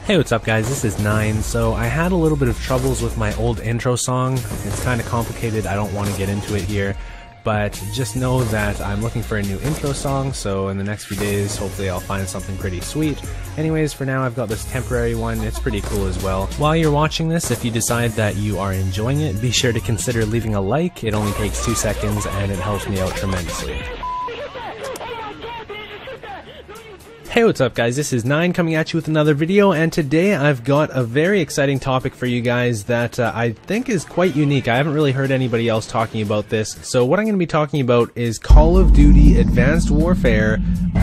Hey, what's up guys, this is 9. So I had a little bit of troubles with my old intro song. It's kind of complicated, I don't want to get into it here, but just know that I'm looking for a new intro song, so in the next few days hopefully I'll find something pretty sweet. Anyways, for now I've got this temporary one, it's pretty cool as well. While you're watching this, if you decide that you are enjoying it, be sure to consider leaving a like. It only takes 2 seconds and it helps me out tremendously. Hey, what's up guys, this is 9 coming at you with another video, and today I've got a very exciting topic for you guys that I think is quite unique. I haven't really heard anybody else talking about this. So what I'm going to be talking about is Call of Duty Advanced Warfare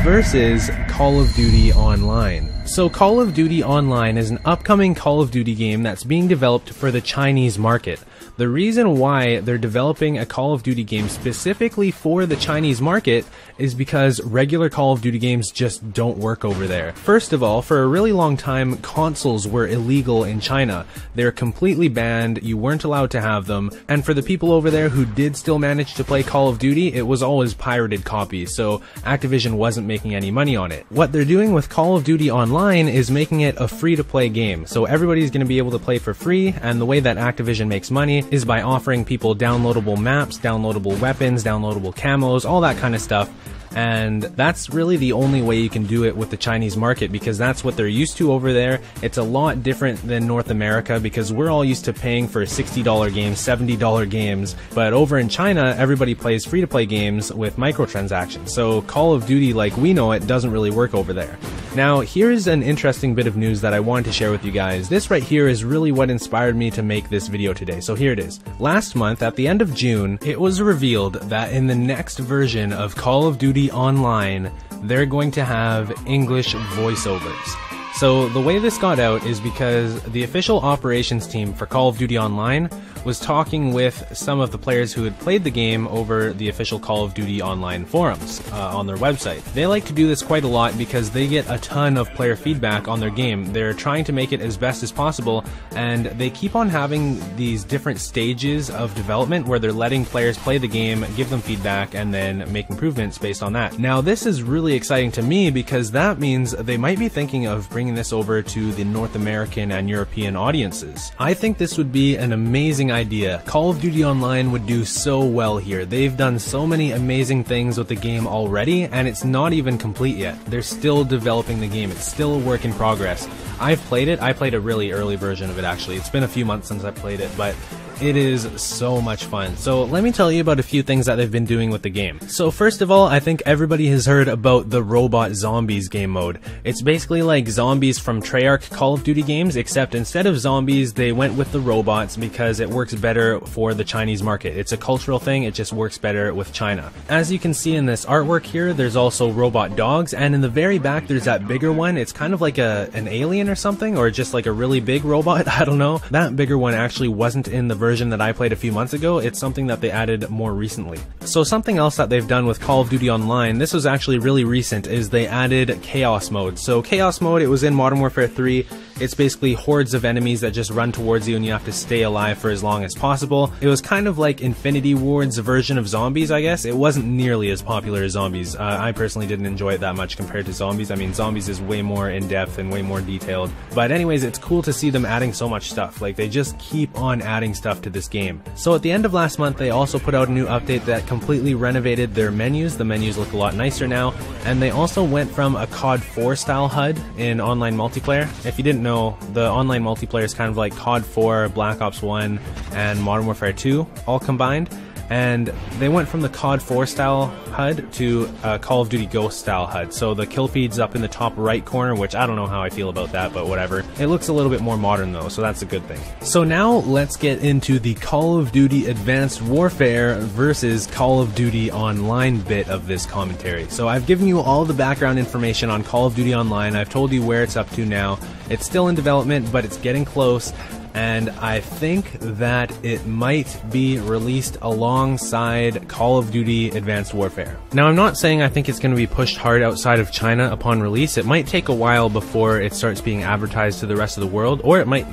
versus Call of Duty Online. So Call of Duty Online is an upcoming Call of Duty game that's being developed for the Chinese market. The reason why they're developing a Call of Duty game specifically for the Chinese market is because regular Call of Duty games just don't work over there. First of all, for a really long time, consoles were illegal in China. They're completely banned, you weren't allowed to have them, and for the people over there who did still manage to play Call of Duty, it was always pirated copies, so Activision wasn't making any money on it. What they're doing with Call of Duty Online is making it a free-to-play game, so everybody's going to be able to play for free, and the way that Activision makes money is by offering people downloadable maps, downloadable weapons, downloadable camos, all that kind of stuff. And that's really the only way you can do it with the Chinese market, because that's what they're used to over there. It's a lot different than North America, because we're all used to paying for $60 games, $70 games, but over in China everybody plays free-to-play games with microtransactions. So Call of Duty like we know it doesn't really work over there. Now here's an interesting bit of news that I wanted to share with you guys. This right here is really what inspired me to make this video today, so here it is. Last month at the end of June, it was revealed that in the next version of Call of Duty Online, they're going to have English voiceovers. So the way this got out is because the official operations team for Call of Duty Online was talking with some of the players who had played the game over the official Call of Duty Online forums on their website. They like to do this quite a lot because they get a ton of player feedback on their game. They're trying to make it as best as possible, and they keep on having these different stages of development where they're letting players play the game, give them feedback, and then make improvements based on that. Now this is really exciting to me because that means they might be thinking of bringing this over to the North American and European audiences. I think this would be an amazing idea. Call of Duty Online would do so well here. They've done so many amazing things with the game already, and it's not even complete yet. They're still developing the game. It's still a work in progress. I've played it. I played a really early version of it actually. It's been a few months since I played it, but it is so much fun. So let me tell you about a few things that they've been doing with the game. So first of all, I think everybody has heard about the Robot Zombies game mode. It's basically like zombies from Treyarch Call of Duty games, except instead of zombies, they went with the robots because it works better for the Chinese market. It's a cultural thing, it just works better with China. As you can see in this artwork here, there's also robot dogs, and in the very back there's that bigger one. It's kind of like an alien or something, or just like a really big robot, I don't know. That bigger one actually wasn't in the version that I played a few months ago. It's something that they added more recently. So something else that they've done with Call of Duty Online, this was actually really recent, is they added Chaos Mode. So Chaos Mode, it was in Modern Warfare 3. It's basically hordes of enemies that just run towards you and you have to stay alive for as long as possible. It was kind of like Infinity Ward's version of zombies, I guess. It wasn't nearly as popular as zombies. I personally didn't enjoy it that much compared to zombies. I mean, zombies is way more in-depth and way more detailed. But anyways, it's cool to see them adding so much stuff. Like, they just keep on adding stuff to this game. So at the end of last month, they also put out a new update that completely renovated their menus. The menus look a lot nicer now. And they also went from a COD 4 style HUD in online multiplayer. If you didn't know, the online multiplayer is kind of like COD 4, Black Ops 1, and Modern Warfare 2 all combined. And they went from the COD 4 style HUD to Call of Duty Ghost style HUD. So the kill feed's up in the top right corner, which I don't know how I feel about that, but whatever. It looks a little bit more modern though, so that's a good thing. So now let's get into the Call of Duty Advanced Warfare versus Call of Duty Online bit of this commentary. So I've given you all the background information on Call of Duty Online. I've told you where it's up to now. It's still in development, but it's getting close. and I think that it might be released alongside Call of Duty Advanced Warfare. Now, I'm not saying I think it's going to be pushed hard outside of China upon release. It might take a while before it starts being advertised to the rest of the world, or it might,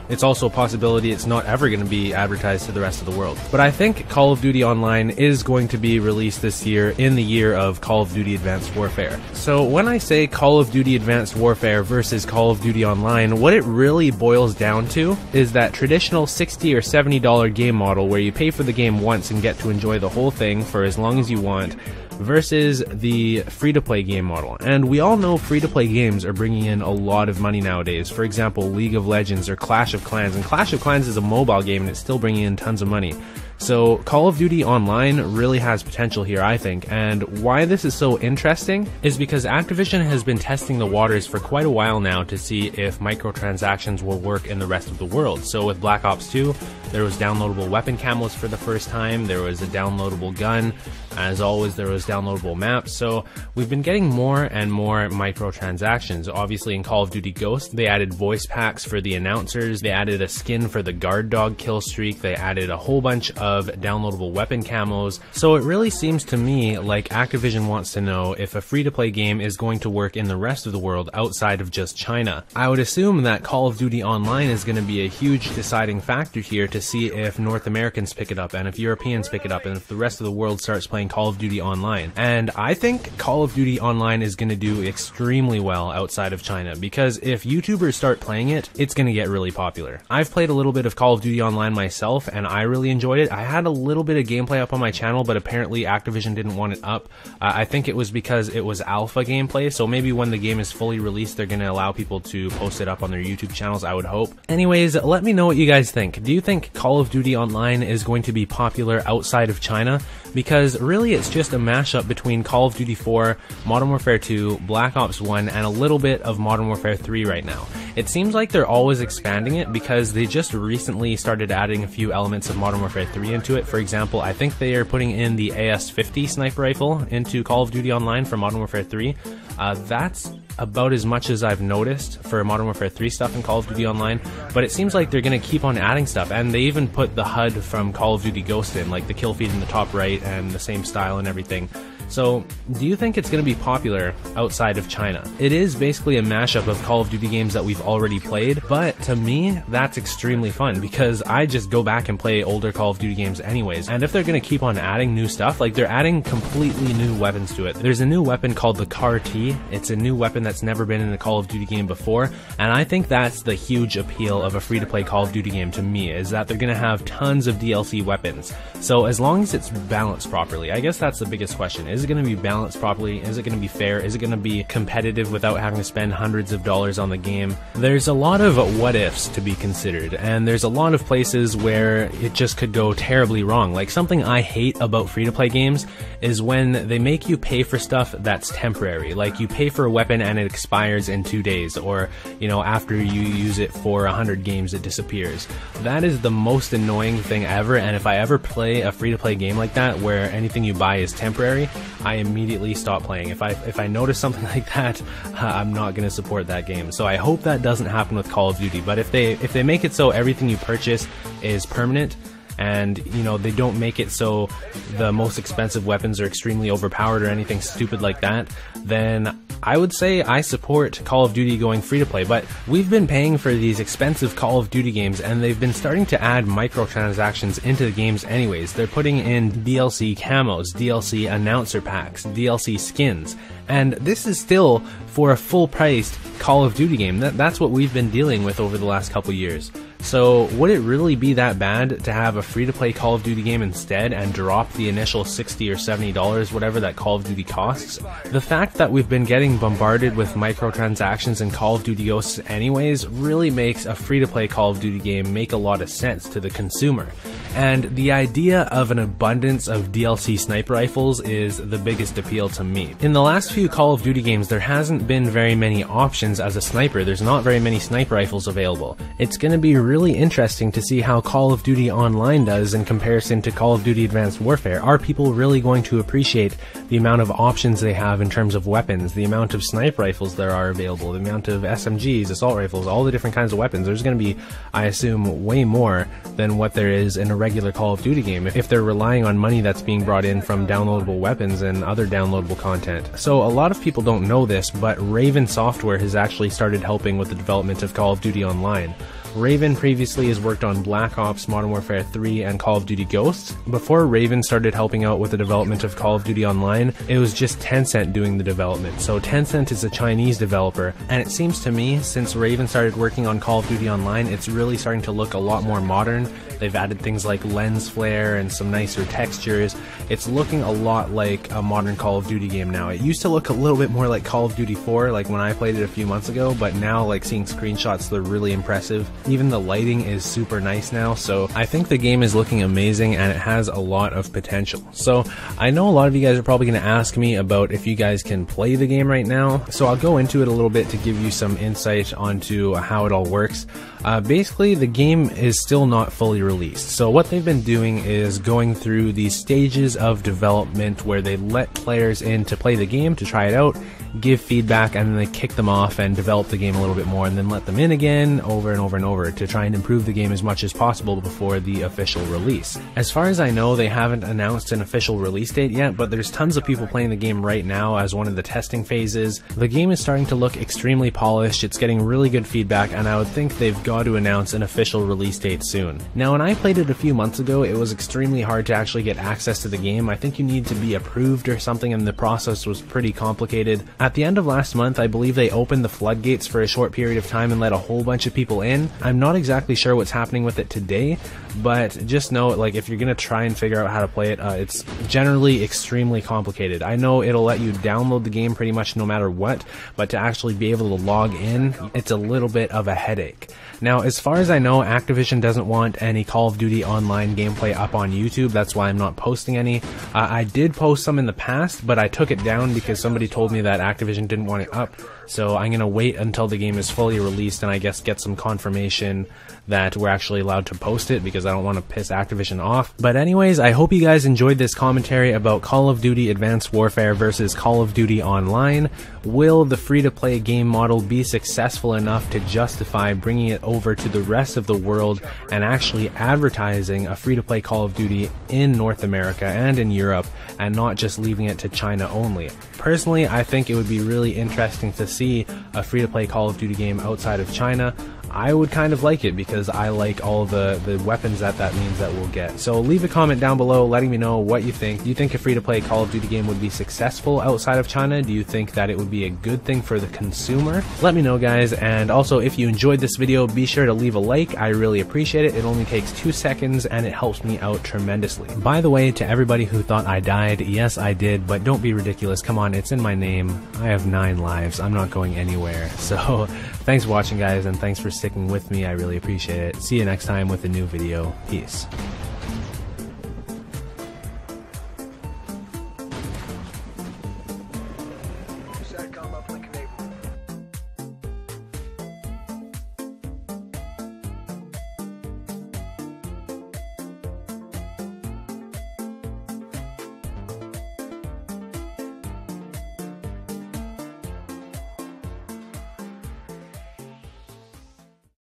it's also a possibility it's not ever going to be advertised to the rest of the world. But I think Call of Duty Online is going to be released this year, in the year of Call of Duty Advanced Warfare. So when I say Call of Duty Advanced Warfare versus Call of Duty Online, what it really boils down to is that traditional $60 or $70 game model where you pay for the game once and get to enjoy the whole thing for as long as you want, versus the free-to-play game model. And we all know free-to-play games are bringing in a lot of money nowadays. For example, League of Legends or Clash of Clans. And Clash of Clans is a mobile game and it's still bringing in tons of money. So Call of Duty Online really has potential here, I think, and why this is so interesting is because Activision has been testing the waters for quite a while now to see if microtransactions will work in the rest of the world. So with Black Ops 2, there was downloadable weapon camos for the first time, there was a downloadable gun, as always there was downloadable maps, so we've been getting more and more microtransactions. Obviously in Call of Duty Ghost, they added voice packs for the announcers, they added a skin for the guard dog kill streak, they added a whole bunch of downloadable weapon camos. So it really seems to me like Activision wants to know if a free-to-play game is going to work in the rest of the world outside of just China. I would assume that Call of Duty Online is going to be a huge deciding factor here to see if North Americans pick it up and if Europeans pick it up and if the rest of the world starts playing Call of Duty Online. And I think Call of Duty Online is going to do extremely well outside of China, because if YouTubers start playing it, it's going to get really popular. I've played a little bit of Call of Duty Online myself and I really enjoyed it. I had a little bit of gameplay up on my channel, but apparently Activision didn't want it up. I think it was because it was alpha gameplay, so maybe when the game is fully released they're going to allow people to post it up on their YouTube channels, I would hope. Anyways, let me know what you guys think. Do you think Call of Duty Online is going to be popular outside of China? Because really it's just a mashup between Call of Duty 4, Modern Warfare 2, Black Ops 1, and a little bit of Modern Warfare 3 right now. It seems like they're always expanding it because they just recently started adding a few elements of Modern Warfare 3 into it. For example, I think they are putting in the AS-50 sniper rifle into Call of Duty Online for Modern Warfare 3. That's about as much as I've noticed for Modern Warfare 3 stuff in Call of Duty Online, but it seems like they're going to keep on adding stuff, and they even put the HUD from Call of Duty Ghost in, like the kill feed in the top right and the same style and everything. So, do you think it's going to be popular outside of China? It is basically a mashup of Call of Duty games that we've already played, but to me, that's extremely fun because I just go back and play older Call of Duty games anyways. And if they're going to keep on adding new stuff, like they're adding completely new weapons to it. There's a new weapon called the CAR-T. It's a new weapon that's never been in a Call of Duty game before, and I think that's the huge appeal of a free-to-play Call of Duty game to me, is that they're going to have tons of DLC weapons. So as long as it's balanced properly, I guess that's the biggest question. Is it going to be balanced properly? Is it going to be fair? Is it going to be competitive without having to spend hundreds of dollars on the game? There's a lot of what ifs to be considered, and there's a lot of places where it just could go terribly wrong. Like, something I hate about free-to-play games is when they make you pay for stuff that's temporary. Like, you pay for a weapon and it expires in 2 days, or, you know, after you use it for 100 games it disappears. That is the most annoying thing ever, and if I ever play a free-to-play game like that where anything you buy is temporary, I immediately stop playing. If I notice something like that, I'm not going to support that game. So I hope that doesn't happen with Call of Duty. But if they make it so everything you purchase is permanent, and, you know, they don't make it so the most expensive weapons are extremely overpowered or anything stupid like that, then I would say I support Call of Duty going free to play. But we've been paying for these expensive Call of Duty games, and they've been starting to add microtransactions into the games anyways. They're putting in DLC camos, DLC announcer packs, DLC skins, and this is still for a full-priced Call of Duty game. That's what we've been dealing with over the last couple years. So would it really be that bad to have a free-to-play Call of Duty game instead and drop the initial $60 or $70, whatever that Call of Duty costs? The fact that we've been getting bombarded with microtransactions in Call of Duty Ghosts anyways really makes a free-to-play Call of Duty game make a lot of sense to the consumer. And the idea of an abundance of DLC sniper rifles is the biggest appeal to me. In the last few Call of Duty games, there hasn't been very many options as a sniper. There's not very many sniper rifles available. It's going to be really interesting to see how Call of Duty Online does in comparison to Call of Duty Advanced Warfare. Are people really going to appreciate the amount of options they have in terms of weapons, the amount of sniper rifles there are available, the amount of SMGs, assault rifles, all the different kinds of weapons? There's going to be, I assume, way more than what there is in a regular Call of Duty game if they're relying on money that's being brought in from downloadable weapons and other downloadable content. So a lot of people don't know this, but Raven Software has actually started helping with the development of Call of Duty Online. Raven previously has worked on Black Ops, Modern Warfare 3, and Call of Duty Ghosts. Before Raven started helping out with the development of Call of Duty Online, it was just Tencent doing the development. So Tencent is a Chinese developer, and it seems to me, since Raven started working on Call of Duty Online, it's really starting to look a lot more modern. They've added things like lens flare and some nicer textures. It's looking a lot like a modern Call of Duty game now. It used to look a little bit more like Call of Duty 4, like when I played it a few months ago, but now, like, seeing screenshots, they're really impressive. Even the lighting is super nice now, so I think the game is looking amazing and it has a lot of potential. So I know a lot of you guys are probably going to ask me about if you guys can play the game right now, so I'll go into it a little bit to give you some insight onto how it all works. Basically, the game is still not fully released. So what they've been doing is going through these stages of development where they let players in to play the game, to try it out, give feedback, and then they kick them off and develop the game a little bit more, and then let them in again over and over and over to try and improve the game as much as possible before the official release. As far as I know, they haven't announced an official release date yet, but there's tons of people playing the game right now as one of the testing phases. The game is starting to look extremely polished, it's getting really good feedback, and I would think they've got to announce an official release date soon. Now, when I played it a few months ago, it was extremely hard to actually get access to the game. I think you need to be approved or something, and the process was pretty complicated. At the end of last month, I believe they opened the floodgates for a short period of time and let a whole bunch of people in. I'm not exactly sure what's happening with it today, but just know, like, if you're gonna try and figure out how to play it, it's generally extremely complicated. I know it'll let you download the game pretty much no matter what, but to actually be able to log in, it's a little bit of a headache. Now, as far as I know, Activision doesn't want any Call of Duty Online gameplay up on YouTube. That's why I'm not posting any. I did post some in the past, but I took it down because somebody told me that Activision didn't want it up. So I'm going to wait until the game is fully released and I guess get some confirmation that we're actually allowed to post it, because I don't want to piss Activision off. But anyways, I hope you guys enjoyed this commentary about Call of Duty Advanced Warfare versus Call of Duty Online. Will the free-to-play game model be successful enough to justify bringing it over to the rest of the world and actually advertising a free-to-play Call of Duty in North America and in Europe, and not just leaving it to China only? Personally, I think it would be really interesting to see a free-to-play Call of Duty game outside of China. I would kind of like it because I like all the weapons that means that we'll get. So leave a comment down below letting me know what you think. Do you think a free-to-play Call of Duty game would be successful outside of China? Do you think that it would be a good thing for the consumer? Let me know, guys. And also, if you enjoyed this video, be sure to leave a like. I really appreciate it. It only takes 2 seconds and it helps me out tremendously. By the way, to everybody who thought I died, yes, I did, but don't be ridiculous. Come on, it's in my name. I have 9 lives. I'm not going anywhere. So thanks for watching, guys, and thanks for sticking with me. I really appreciate it. See you next time with a new video. Peace.